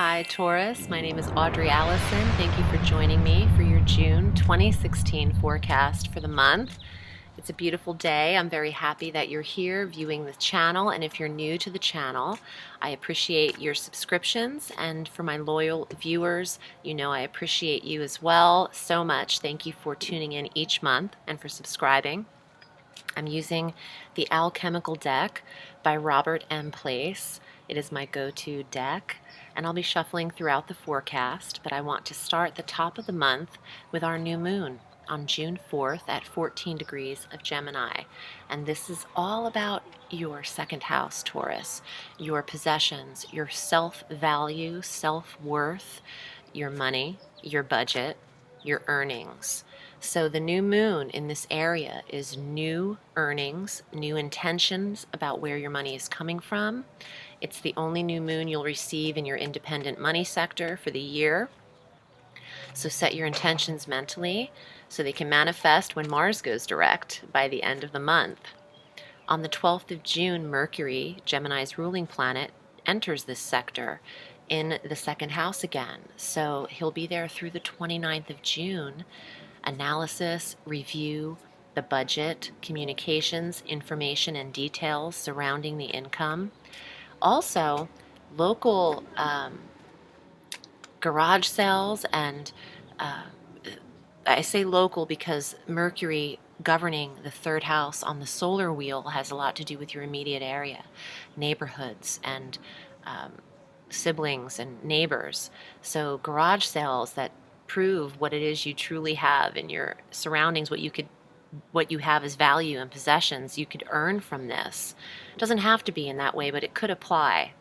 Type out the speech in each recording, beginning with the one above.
Hi Taurus, my name is Audrey Alison. Thank you for joining me for your June 2016 forecast for the month. It's a beautiful day. I'm very happy that you're here viewing the channel, and if you're new to the channel, I appreciate your subscriptions, and for my loyal viewers, you know I appreciate you as well so much. Thank you for tuning in each month and for subscribing. I'm using the Alchemical deck by Robert M. Place. It is my go-to deck, and I'll be shuffling throughout the forecast, but I want to start the top of the month with our new moon on June 4th at 14 degrees of Gemini. And this is all about your second house, Taurus, your possessions, your self-value, self-worth, your money, your budget, your earnings. So the new moon in this area is new earnings, new intentions about where your money is coming from. It's the only new moon you'll receive in your independent money sector for the year. So set your intentions mentally so they can manifest when Mars goes direct by the end of the month. On the 12th of June, Mercury, Gemini's ruling planet, enters this sector in the second house again. So he'll be there through the 29th of June. Analysis, review, the budget, communications, information, and details surrounding the income. Also, local garage sales and I say local because Mercury governing the third house on the solar wheel has a lot to do with your immediate area, neighborhoods and siblings and neighbors. So garage sales that prove what it is you truly have in your surroundings, what you have as value and possessions you could earn from this. It doesn't have to be in that way, but it could apply.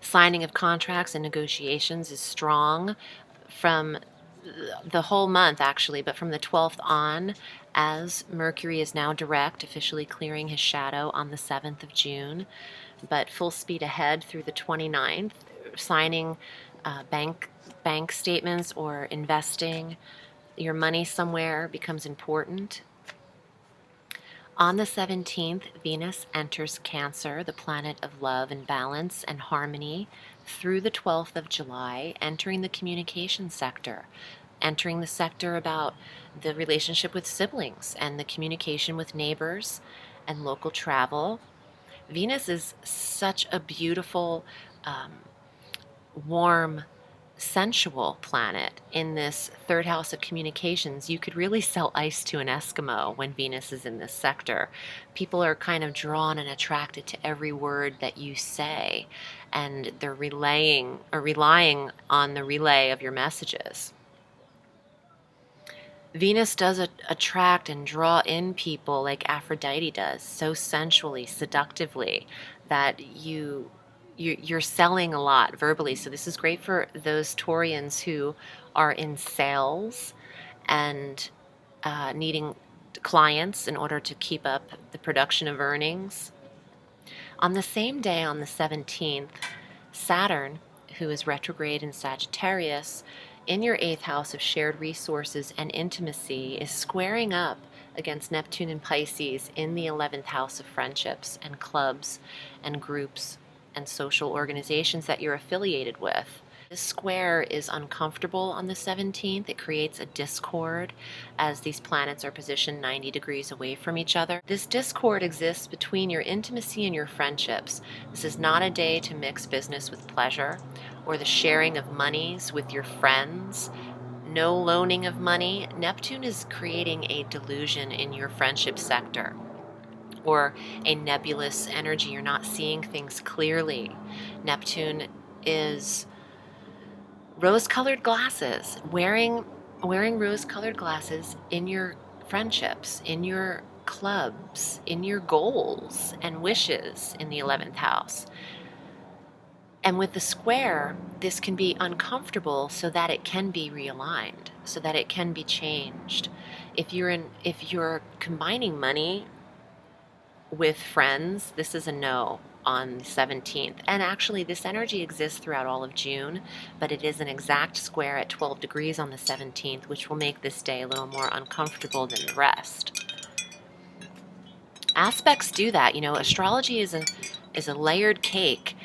Signing of contracts and negotiations is strong from the whole month actually, but from the 12th on, as Mercury is now direct, officially clearing his shadow on the 7th of June, but full speed ahead through the 29th, signing bank statements or investing your money somewhere becomes important. On the 17th, Venus enters Cancer, the planet of love and balance and harmony, through the 12th of July, entering the communication sector, entering the sector about the relationship with siblings and the communication with neighbors and local travel. Venus is such a beautiful, warm, sensual planet in this third house of communications. You could really sell ice to an Eskimo when Venus is in this sector. People are kind of drawn and attracted to every word that you say, and they're relying on the relay of your messages. Venus does attract and draw in people like Aphrodite does, so sensually, seductively, that you're selling a lot verbally. So this is great for those Taurians who are in sales and needing clients in order to keep up the production of earnings. On the same day, on the 17th, Saturn, who is retrograde in Sagittarius, in your 8th house of shared resources and intimacy, is squaring up against Neptune and Pisces in the 11th house of friendships and clubs and groups and social organizations that you're affiliated with. This square is uncomfortable on the 17th. It creates a discord as these planets are positioned 90 degrees away from each other. This discord exists between your intimacy and your friendships. This is not a day to mix business with pleasure or the sharing of monies with your friends. No loaning of money. Neptune is creating a delusion in your friendship sector, or a nebulous energy. You're not seeing things clearly. Neptune is rose-colored glasses, wearing rose-colored glasses in your friendships, in your clubs, in your goals and wishes in the 11th house. And with the square, this can be uncomfortable so that it can be realigned, so that it can be changed. If you're combining money with friends, this is a no on the 17th. And actually, this energy exists throughout all of June, but it is an exact square at 12 degrees on the 17th, which will make this day a little more uncomfortable than the rest. Aspects do that. You know, astrology is a layered cake.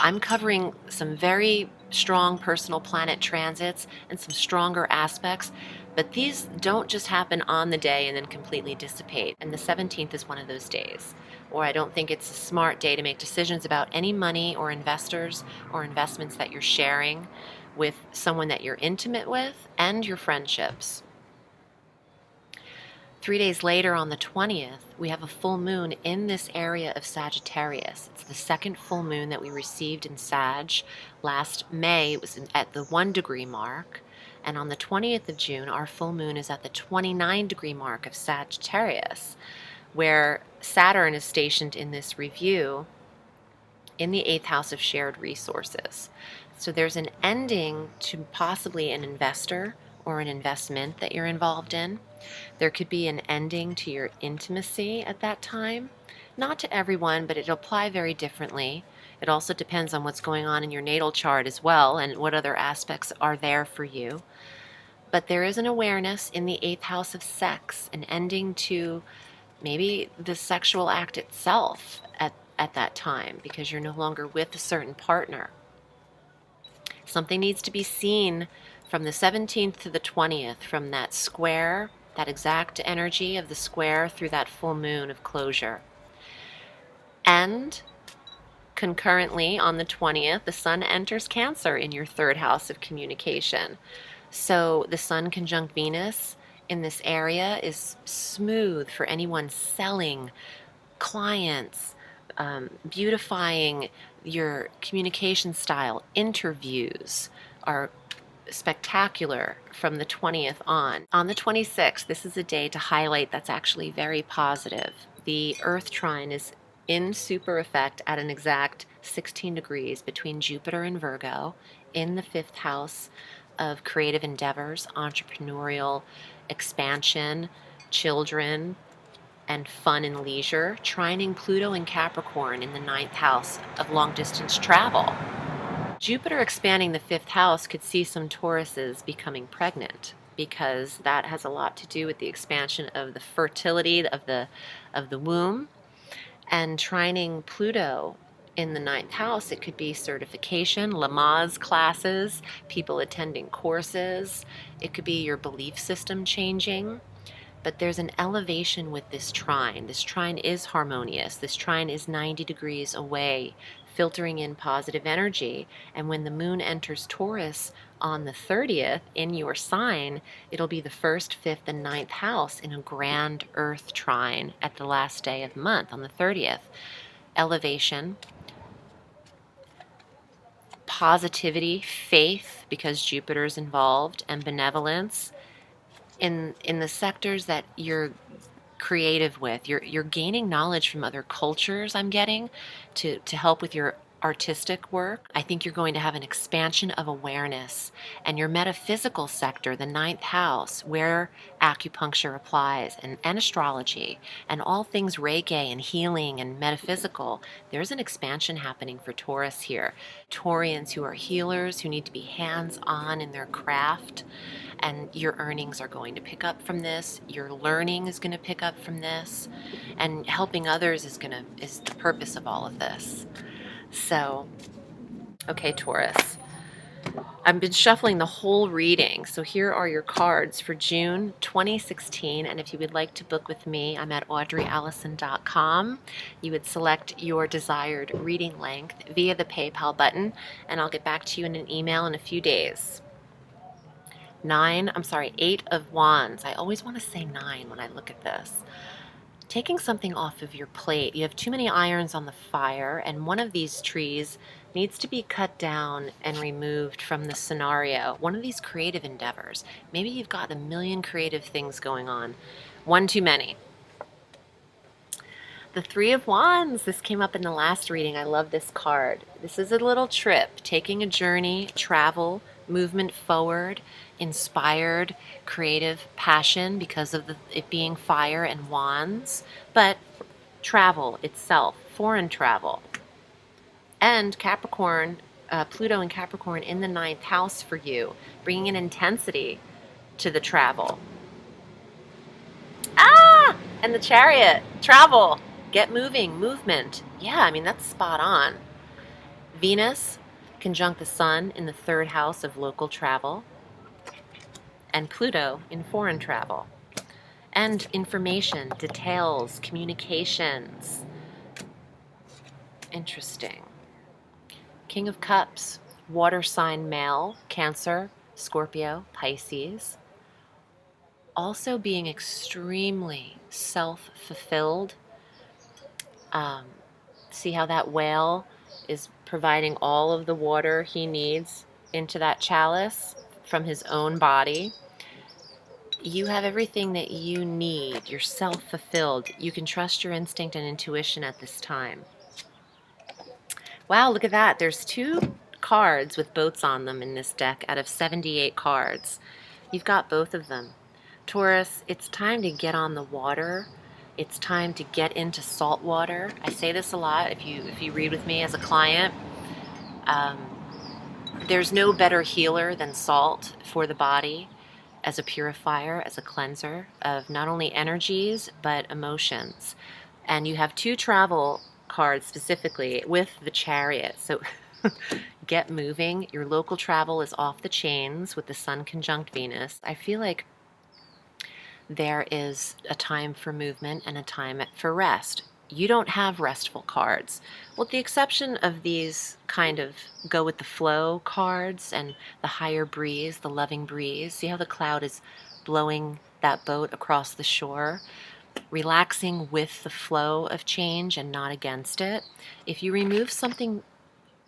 I'm covering some very strong personal planet transits and some stronger aspects, but these don't just happen on the day and then completely dissipate. And the 17th is one of those days. Or I don't think it's a smart day to make decisions about any money or investors or investments that you're sharing with someone that you're intimate with and your friendships. 3 days later, on the 20th, we have a full moon in this area of Sagittarius. It's the second full moon that we received in Sag last May. It was at the 1 degree mark. And on the 20th of June, our full moon is at the 29 degree mark of Sagittarius, where Saturn is stationed in this review in the 8th house of shared resources. So there's an ending to possibly an investor or an investment that you're involved in. There could be an ending to your intimacy at that time. Not to everyone, but it'll apply very differently. It also depends on what's going on in your natal chart as well and what other aspects are there for you. But there is an awareness in the 8th house of sex, an ending to maybe the sexual act itself at that time because you're no longer with a certain partner. Something needs to be seen from the 17th to the 20th, from that square, that exact energy of the square through that full moon of closure. And concurrently on the 20th, the sun enters Cancer in your 3rd house of communication. So the sun conjunct Venus in this area is smooth for anyone selling, clients, beautifying your communication style. Interviews are spectacular from the 20th on. On the 26th, this is a day to highlight that's actually very positive. The Earth trine is in super effect at an exact 16 degrees between Jupiter and Virgo in the 5th house of creative endeavors, entrepreneurial expansion, children, and fun and leisure, trining Pluto and Capricorn in the 9th house of long-distance travel. Jupiter expanding the 5th house could see some Tauruses becoming pregnant because that has a lot to do with the expansion of the fertility of the womb. And trining Pluto in the 9th house, it could be certification, Lamaze classes, people attending courses. It could be your belief system changing. But there's an elevation with this trine. This trine is harmonious. This trine is 90 degrees away, filtering in positive energy. And when the moon enters Taurus on the 30th in your sign, it'll be the 1st, 5th, and 9th house in a grand earth trine at the last day of the month on the 30th. Elevation, positivity, faith, because Jupiter's involved, and benevolence. In the sectors that you're creative with, you're gaining knowledge from other cultures, I'm getting, to help with your artistic work. I think you're going to have an expansion of awareness. And your metaphysical sector, the 9th house, where acupuncture applies, and astrology, and all things Reiki and healing and metaphysical, there's an expansion happening for Taurus here. Taurians who are healers, who need to be hands-on in their craft, and your earnings are going to pick up from this. Your learning is going to pick up from this, and helping others is the purpose of all of this. So, okay, Taurus, I've been shuffling the whole reading. So here are your cards for June 2016. And if you would like to book with me, I'm at audreyalison.com. You would select your desired reading length via the PayPal button, and I'll get back to you in an email in a few days. 8 of Wands. I always want to say 9 when I look at this. Taking something off of your plate. You have too many irons on the fire, and one of these trees needs to be cut down and removed from the scenario. One of these creative endeavors. Maybe you've got a million creative things going on. One too many. The 3 of Wands. This came up in the last reading. I love this card. This is a little trip, taking a journey, travel, movement forward, inspired, creative passion because of it being fire and wands, but travel itself, foreign travel. And Capricorn, Pluto and Capricorn in the 9th house for you, bringing an intensity to the travel. And the Chariot, travel, get moving, movement. Yeah, I mean, that's spot on. Venus conjunct the Sun in the third house of local travel, and Pluto in foreign travel. And information, details, communications. Interesting. King of Cups, water sign male, Cancer, Scorpio, Pisces. Also being extremely self-fulfilled. See how that whale is providing all of the water he needs into that chalice from his own body. You have everything that you need. You're self-fulfilled. You can trust your instinct and intuition at this time. Wow, look at that. There's 2 cards with boats on them in this deck out of 78 cards. You've got both of them. Taurus, it's time to get on the water. It's time to get into salt water. I say this a lot if you read with me as a client. There's no better healer than salt for the body, as a purifier, as a cleanser of not only energies but emotions. And you have 2 travel cards specifically with the Chariot. So get moving. Your local travel is off the chains with the Sun conjunct Venus. I feel like there is a time for movement and a time for rest. You don't have restful cards, with the exception of these kind of go with the flow cards and the higher breeze, the loving breeze. See how the cloud is blowing that boat across the shore? Relaxing with the flow of change and not against it. If you remove something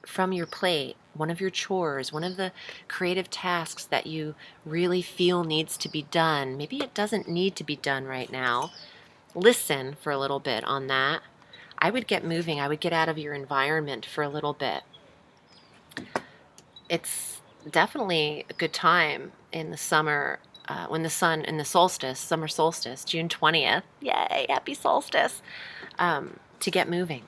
from your plate, one of your chores, one of the creative tasks that you really feel needs to be done, maybe it doesn't need to be done right now. Listen for a little bit on that. I would get moving. I would get out of your environment for a little bit. It's definitely a good time in the summer when the sun in the solstice, summer solstice, June 20th. Yay, happy solstice. To get moving.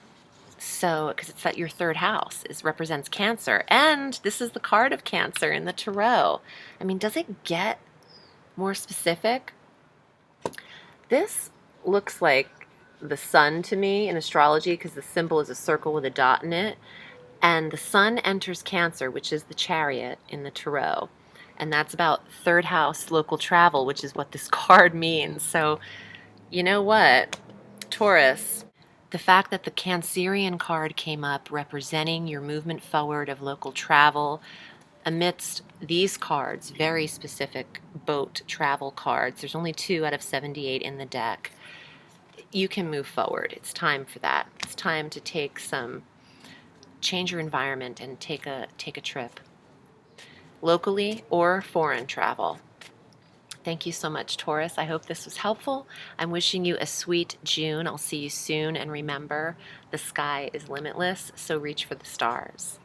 So, because it's that your third house represents Cancer, and this is the card of Cancer in the Tarot. I mean, does it get more specific? This looks like the sun to me in astrology because the symbol is a circle with a dot in it. And the sun enters Cancer, which is the Chariot in the Tarot. And that's about third house local travel, which is what this card means. So, you know what, Taurus, the fact that the Cancerian card came up representing your movement forward of local travel amidst these cards, very specific boat travel cards. There's only 2 out of 78 in the deck. You can move forward. It's time for that. It's time to change your environment and take a trip, locally or foreign travel. Thank you so much, Taurus. I hope this was helpful. I'm wishing you a sweet June. I'll see you soon. And remember, the sky is limitless, so reach for the stars.